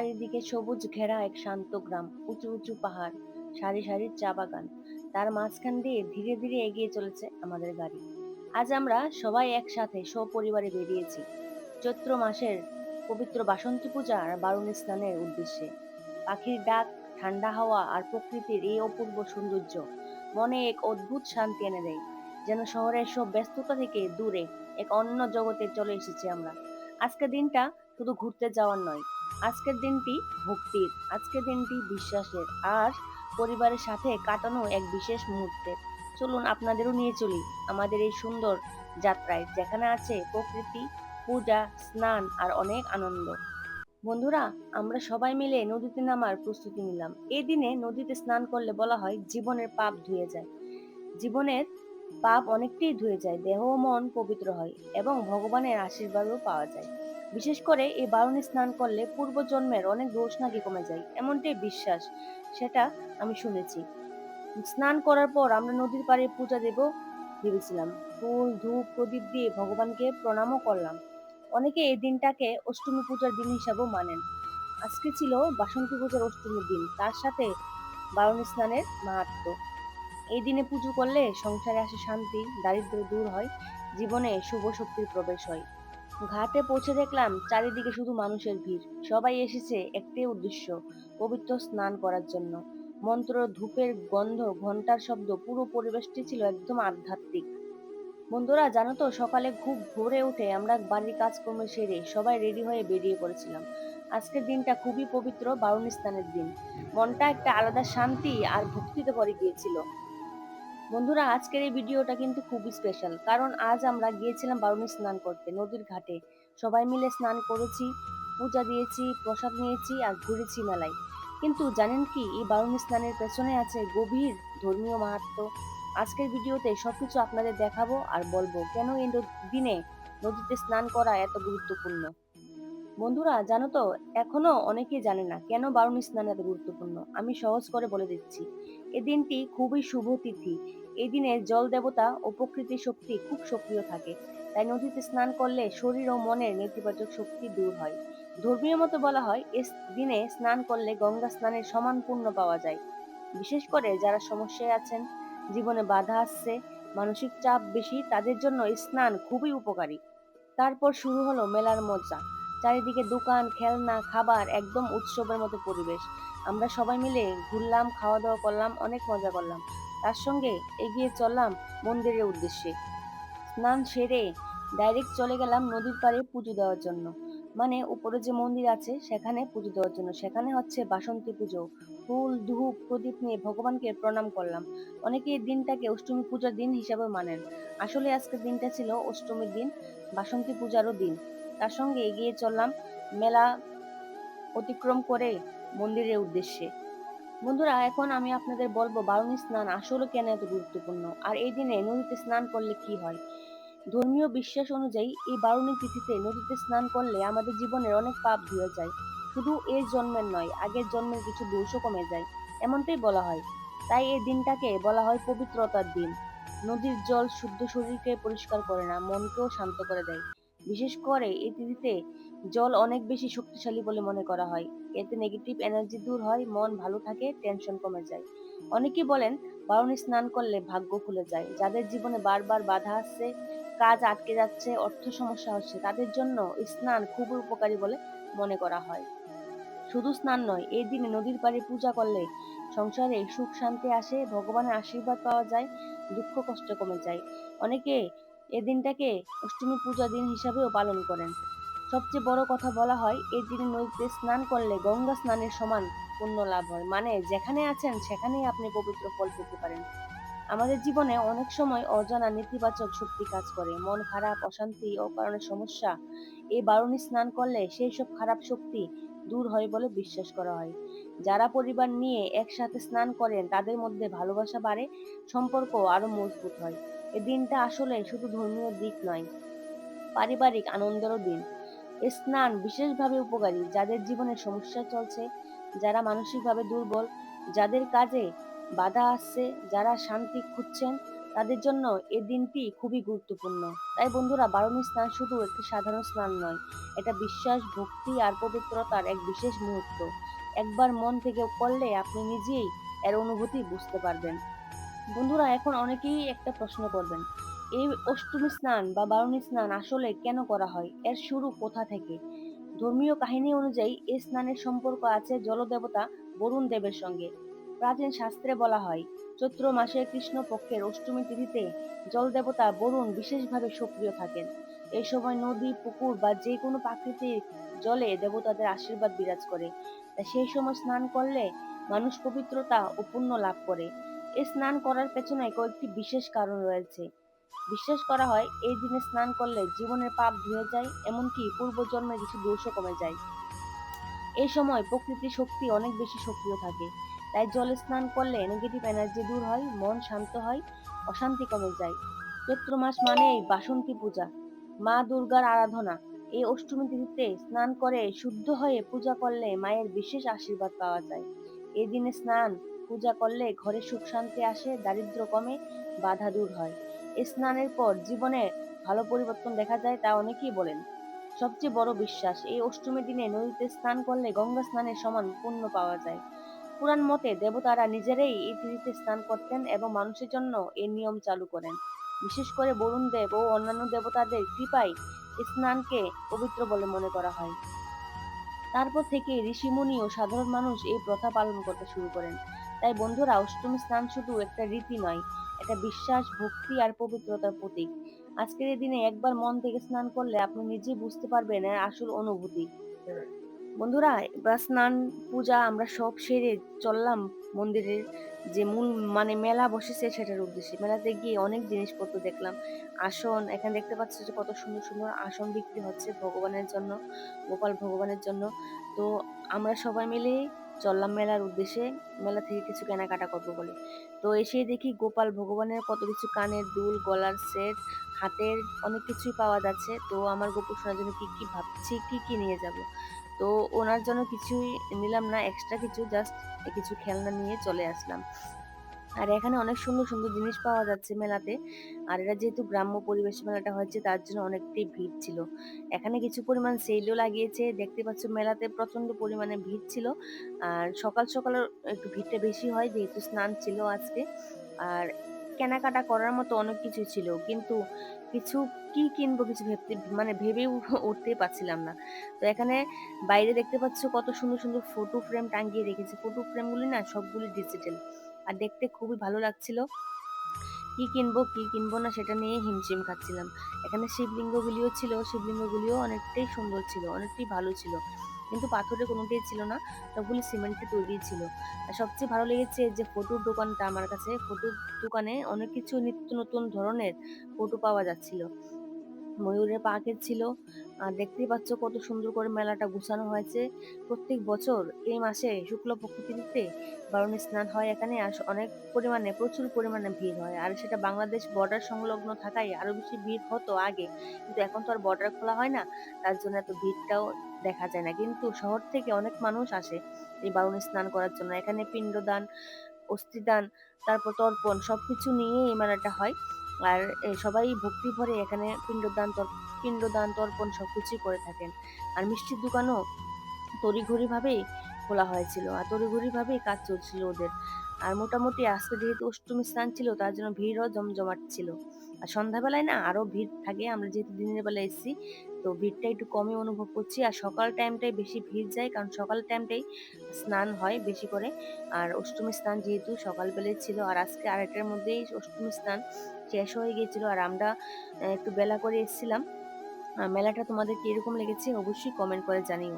চারিদিকে সবুজ ঘেরা এক শান্ত গ্রাম, উঁচু উঁচু পাহাড়, সারি সারি চা বাগান। তার মাঝখান দিয়ে ধীরে ধীরে এগিয়ে চলেছে আমাদের গাড়ি। আজ আমরা সবাই একসাথে সপরিবারে বেরিয়েছি চৈত্র মাসের পবিত্র বাসন্তী পূজা আর বারুণী স্নানের উদ্দেশ্যে। পাখির ডাক, ঠান্ডা হাওয়া আর প্রকৃতির এই অপূর্ব সৌন্দর্য মনে এক অদ্ভুত শান্তি এনে দেয়। যেন শহরের সব ব্যস্ততা থেকে দূরে এক অন্য জগতে চলে এসেছি আমরা। আজকের দিনটা শুধু ঘুরতে যাওয়ার নয়, আজকের দিনটি ভক্তির, আজকের দিনটি বিশ্বাসের আর পরিবারের সাথে কাটানো এক বিশেষ মুহূর্তের। চলুন আপনাদেরও নিয়ে চলি আমাদের এই সুন্দর যাত্রায়, যেখানে আছে প্রকৃতি, পূজা, স্নান আর অনেক আনন্দ। বন্ধুরা, আমরা সবাই মিলে নদীতে নামার প্রস্তুতি নিলাম। এই দিনে নদীতে স্নান করলে বলা হয় জীবনের পাপ ধুয়ে যায়। জীবনের পাপ অনেকটাই ধুয়ে যায়, দেহ ও মন পবিত্র হয় এবং ভগবানের আশীর্বাদও পাওয়া যায়। বিশেষ করে এই বারুণী স্নান করলে পূর্বজন্মের অনেক দোষ নাকি কমে যায়, এমনটাই বিশ্বাস। সেটা আমি শুনেছি। স্নান করার পর আমরা নদীর পাড়ে পূজা দেব ভেবেছিলাম। ফুল, ধূপ, প্রদীপ দিয়ে ভগবানকে প্রণামও করলাম। অনেকে এই দিনটাকে অষ্টমী পূজার দিন হিসাবেও মানেন। আজকে ছিল বাসন্তী পূজার অষ্টমীর দিন, তার সাথে বারুণী স্নানের মাহাত্ম্য। এই দিনে পুজো করলে সংসারে আসে শান্তি, দারিদ্র্য দূর হয়, জীবনে শুভ শক্তির প্রবেশ হয়। ঘাটে পৌঁছে দেখলাম চারিদিকে শুধু মানুষের ভিড়। সবাই এসেছে একটাই উদ্দেশ্য, পবিত্র স্নান করার জন্য। মন্ত্র, ধূপের গন্ধ, ঘন্টার শব্দ, পুরো পরিবেশটি ছিল একদম আধ্যাত্মিক। বন্ধুরা, জানো তো, সকালে খুব ভোরে উঠে আমরা বাড়ির কাজকর্ম সেরে সবাই রেডি হয়ে বেরিয়ে পড়েছিলাম। আজকের দিনটা খুবই পবিত্র, বারুণী স্নানের দিন। মনটা একটা আলাদা শান্তি আর ভক্তিতে ভরে গিয়েছিল। বন্ধুরা, আজকের এই ভিডিওটা কিন্তু খুবই স্পেশাল, কারণ আজ আমরা গিয়েছিলাম বারুণী স্নান করতে নদীর ঘাটে। সবাই মিলে স্নান করেছি, পূজা দিয়েছি, প্রসাদ নিয়েছি আর ঘুরেছি মেলায়। কিন্তু জানেন কি, এই বারুণী স্নানের পেছনে আছে গভীর ধর্মীয় মাহাত্ম্য। আজকের ভিডিওতে সবকিছু আপনাদের দেখাবো আর বলবো কেন এই দিনে নদীতে স্নান করা এত গুরুত্বপূর্ণ। বন্ধুরা, জানো তো, এখনো অনেকেই জানে না কেন বারুণী স্নান এত গুরুত্বপূর্ণ। আমি সহজ করে বলে দিচ্ছি। এই দিনটি খুবই শুভ তিথি। এই দিনে জল দেবতা ও প্রকৃতির শক্তি খুব সক্রিয় থাকে। তাই নদীতে স্নান করলে শরীর ও মনের নেতিবাচক শক্তি দূর হয়। ধর্মীয় মতে বলা হয়, এই দিনে স্নান করলে গঙ্গা স্নানের সমান পুণ্য পাওয়া যায়। বিশেষ করে যারা সমস্যায় আছেন, জীবনে বাধা আসছে, মানসিক চাপ বেশি, তাদের জন্য এই স্নান খুবই উপকারী। তারপর শুরু হলো মেলার মজা। চারিদিকে দোকান, খেলনা, খাবার, একদম উৎসবের মতো পরিবেশ। আমরা সবাই মিলে ঘুরলাম, খাওয়া দাওয়া করলাম, অনেক মজা করলাম। তার সঙ্গে এগিয়ে চললাম মন্দিরের উদ্দেশ্যে। স্নান সেরে ডাইরেক্ট চলে গেলাম নদীর পাড়ে পুজো দেওয়ার জন্য। মানে উপরে যে মন্দির আছে সেখানে পুজো দেওয়ার জন্য। সেখানে হচ্ছে বাসন্তী পুজো। ফুল, ধূপ, প্রদীপ নিয়ে ভগবানকে প্রণাম করলাম। অনেকে এই দিনটাকে অষ্টমী পূজার দিন হিসাবে মানেন। আসলে আজকের দিনটা ছিল অষ্টমীর দিন, বাসন্তী পূজারও দিন। তার সঙ্গে এগিয়ে চললাম মেলা অতিক্রম করে মন্দিরের উদ্দেশ্যে। বন্ধুরা, এখন আমি আপনাদের বলবো বারুণী স্নান আসলে কেন এত গুরুত্বপূর্ণ আর এই দিনে নদীতে স্নান করলে কি হয়। ধর্মীয় বিশ্বাস অনুযায়ী এই বারুণী তিথিতে নদীতে স্নান করলে আমাদের জীবনের অনেক পাপ ধুয়ে যায়। শুধু এই জন্মের নয়, আগের জন্মের কিছু দোষও কমে যায়, এমনটাই বলা হয়। তাই এই দিনটাকে বলা হয় পবিত্রতার দিন। নদীর জল শুদ্ধ শরীরকে পরিষ্কার করে না, মনকেও শান্ত করে দেয়। বিশেষ করে এই তিথিতে জল অনেক বেশি শক্তিশালী বলে মনে করা হয়। এতে নেগেটিভ এনার্জি দূর হয়, মন ভালো থাকে, টেনশন কমে যায়। অনেকেই বলেন বারুণী স্নান করলে ভাগ্য খুলে যায়। যাদের জীবনে বারবার বাধা আসছে, কাজ আটকে যাচ্ছে, অর্থ সমস্যা হচ্ছে, তাদের জন্য স্নান খুবই উপকারী বলে মনে করা হয়। শুধু স্নান নয়, এই দিনে নদীর পাড়ে পূজা করলে সংসারে সুখ শান্তি আসে, ভগবানের আশীর্বাদ পাওয়া যায়, দুঃখ কষ্ট কমে যায়। অনেকে এই দিনটাকে অষ্টমী পূজা দিন হিসাবেও পালন করেন। সবচেয়ে বড় কথা, বলা হয় এই দিনে নদীতে স্নান করলে গঙ্গা স্নানের সমান পুণ্য লাভ হয়। মানে যেখানে আছেন সেখানেই আপনি পবিত্র ফল পেতে পারেন। আমাদের জীবনে অনেক সময় অজানা নেতিবাচক শক্তি কাজ করে, মন খারাপ, অশান্তি, অকারণে সমস্যা। এই বারুণী স্নান করলে সেই সব খারাপ শক্তি দূর হয় বলে বিশ্বাস করা হয়। যারা পরিবার নিয়ে একসাথে স্নান করেন তাদের মধ্যে ভালোবাসা বাড়ে, সম্পর্ক আরো মজবুত হয়। এই দিনটা আসলে শুধু ধর্মীয় দিক নয়, পারিবারিক আনন্দেরও দিন। এই স্নান বিশেষভাবে উপকারী যাদের জীবনে সমস্যা চলছে, যারা মানসিকভাবে দুর্বল, যাদের কাজে বাধা আসছে, যারা শান্তি খুঁজছেন। তাদের জন্য এই দিনটি খুবই গুরুত্বপূর্ণ। তাই বন্ধুরা, বারুণী স্নান শুধু একটি সাধারণ স্নান নয়, এটা বিশ্বাস, ভক্তি আর পবিত্রতার এক বিশেষ মুহূর্ত। একবার মন থেকে করলে আপনি নিজেই এর অনুভূতি বুঝতে পারবেন। বন্ধুরা, এখন অনেকেই একটা প্রশ্ন করবেন, এই অষ্টমী স্নান বা বারুণী স্নান আসলে কেন করা হয়? এর শুরু কোথা থেকে? ধর্মীয় কাহিনী অনুযায়ী এই স্নানের সম্পর্ক আছে জলদেবতা বরুণ দেবের সঙ্গে। প্রাচীন শাস্ত্রে বলা হয়, চৈত্র মাসের কৃষ্ণ পক্ষের অষ্টমী তিথিতে জলদেবতা বরুণ বিশেষভাবে সক্রিয় থাকেন। এই সময় নদী, পুকুর বা যে কোনো প্রাকৃতিক জলে দেবতাদের আশীর্বাদ বিরাজ করে। তাই সেই সময় স্নান করলে মানুষ পবিত্রতা ও পুণ্য লাভ করে। এই স্নান করার পেছনে কয়েকটি বিশেষ কারণ রয়েছে। বিশ্বাস করা হয় এই দিনে স্নান করলে জীবনের পাপ ধুয়ে যায়, এমনকি পূর্বজন্মের কিছু দোষও কমে যায়। এই সময় প্রকৃতির শক্তি অনেক বেশি সক্রিয় থাকে। তাই জলে স্নান করলে নেগেটিভ এনার্জি দূর হয়, মন শান্ত হয়, অশান্তি কমে যায়। চৈত্র মাস মানেই বাসন্তী পূজা, মা দুর্গার আরাধনা। এই অষ্টমী তিথিতে স্নান করে শুদ্ধ হয়ে পূজা করলে মায়ের বিশেষ আশীর্বাদ পাওয়া যায়। এই দিনে স্নান পূজা করলে ঘরে সুখ শান্তি আসে, দারিদ্র্য কমে, বাধা দূর হয়। এই স্নানের পর জীবনে ভালো পরিবর্তন দেখা যায়, তা অনেকেই বলেন। সবচেয়ে বড় বিশ্বাস, এই অষ্টমীর দিনে নদীতে স্নান করলে গঙ্গা স্নানের সমান পুণ্য পাওয়া যায়। পুরাণ মতে দেবতারা নিজেরাই এই তিথিতে স্নান করতেন এবং মানুষের জন্য এই নিয়ম চালু করেন। বিশেষ করে বরুণ দেব ও অন্যান্য দেবতাদের কৃপায় এই স্নানকে পবিত্র বলে মনে করা হয়। তারপর থেকে ঋষিমুনি ও সাধারণ মানুষ এই প্রথা পালন করতে শুরু করেন। তাই বন্ধুরা, অষ্টমী স্নান শুধু একটা রীতি নয়, এটা বিশ্বাস, ভক্তি আর পবিত্রতার প্রতীক। আজকের এই দিনে একবার মন থেকে স্নান করলে আপনি নিজেই বুঝতে পারবেন এর আসল অনুভূতি। বন্ধুরা, এবার স্নান পূজা আমরা সব সেরে চললাম মন্দিরের যে মূল মেলা বসেছে সেটার উদ্দেশ্যে। মেলাতে গিয়ে অনেক জিনিসপত্র দেখলাম। আসন, এখানে দেখতে পাচ্ছ যে কত সুন্দর সুন্দর আসন বিক্রি হচ্ছে ভগবানের জন্য, গোপাল ভগবানের জন্য। তো আমরা সবাই মিলে চললাম মেলার উদ্দেশ্যে, মেলা থেকে কিছু কেনাকাটা করবো বলে। তো এসে দেখি গোপাল ভগবানের কত কিছু, কানের দুল, গলার সেট, হাতের অনেক কিছুই পাওয়া যাচ্ছে। তো আমার গোপু সোনার জন্য কি কি ভাবছি কি কি নিয়ে যাব। তো ওনার জন্য কিছুই নিলাম না, এক্সট্রা কিছু জাস্ট কিছু খেলনা নিয়ে চলে আসলাম। আর এখানে অনেক সুন্দর সুন্দর জিনিস পাওয়া যাচ্ছে মেলাতে। আর এটা যেহেতু গ্রাম্য পরিবেশে মেলাটা হচ্ছে, তার জন্য অনেকটাই ভিড় ছিল। এখানে কিছু পরিমাণ সেলও লাগিয়েছে, দেখতে পাচ্ছ মেলাতে প্রচন্ড পরিমাণে ভিড় ছিল। আর সকাল সকাল একটু ভিড়টা বেশি হয় যেহেতু স্নান ছিল আজকে। আর কেনাকাটা করার মতো অনেক কিছু ছিল, কিন্তু কিছু কি কিনবো কিছু ভেবে উঠতেই পারছিলাম না। তো এখানে বাইরে দেখতে পাচ্ছ কত সুন্দর সুন্দর ফটো ফ্রেম টাঙ্গিয়ে রেখেছে। ফটো ফ্রেমগুলি না সবগুলি ডিজিটাল, আর দেখতে খুবই ভালো লাগছিল। কি কিনবো কি কিনবো না সেটা নিয়ে হিমশিম খাচ্ছিলাম। এখানে শিবলিঙ্গগুলিও ছিল, শিবলিঙ্গগুলিও অনেকটাই সুন্দর ছিল, অনেকটাই ভালো ছিল, কিন্তু পাথরের কোনোটাই ছিল না, সবগুলি সিমেন্টে তৈরি ছিল। আর সবচেয়ে ভালো লেগেছে যে ফটোর দোকানটা, আমার কাছে ফটোর দোকানে অনেক কিছু নিত্য নতুন ধরনের ফটো পাওয়া যাচ্ছিল। ময়ূরের পাখি ছিল। আর দেখতেই পাচ্ছ কত সুন্দর করে মেলাটা গুছানো হয়েছে। প্রত্যেক বছর এই মাসে শুক্লপক্ষ তিথিতে বারুণী স্নান হয় এখানে, আর অনেক পরিমাণে প্রচুর পরিমাণে ভিড় হয়। আর সেটা বাংলাদেশ বর্ডার সংলগ্ন থাকায় আরো বেশি ভিড় হতো আগে, কিন্তু এখন তো আর বর্ডার খোলা হয় না, তার জন্য এত ভিড়টাও দেখা যায় না। কিন্তু শহর থেকে অনেক মানুষ আসে এই বারুণী স্নান করার জন্য। এখানে পিণ্ডদান, অস্থিদান, তারপর তর্পণ সবকিছু নিয়ে এই মেলাটা হয়। আর সবাই ভক্তি ভরে এখানে পিণ্ডদান, তর্পণ সবকিছুই করে থাকেন। আর মিষ্টির দোকানও তড়িঘড়ি ভাবেই খোলা হয়েছিল, আর তড়িঘড়ি ভাবেই কাজ চলছিল ওদের। আর মোটামুটি আজকে যেহেতু অষ্টমী স্নান ছিল, তার জন্য ভিড়ও জমজমাট ছিল। আর সন্ধ্যাবেলায় না আরো ভিড় থাকে, আমরা যেহেতু দিনের বেলা এসেছি, তো ভিড়টা একটু কমই অনুভব করছি। আর সকাল টাইমটাই বেশি ভিড় যায়, কারণ সকাল টাইমটাই স্নান হয় বেশি করে। আর অষ্টমী স্নান যেহেতু সকালবেলায় ছিল, আর আজকে আড়াইটার মধ্যেই অষ্টমী স্নান শেষ হয়ে গিয়েছিল, আর আমরা একটু বেলা করে এসেছিলাম। মেলাটা তোমাদের কিরকম লেগেছে অবশ্যই কমেন্ট করে জানিও।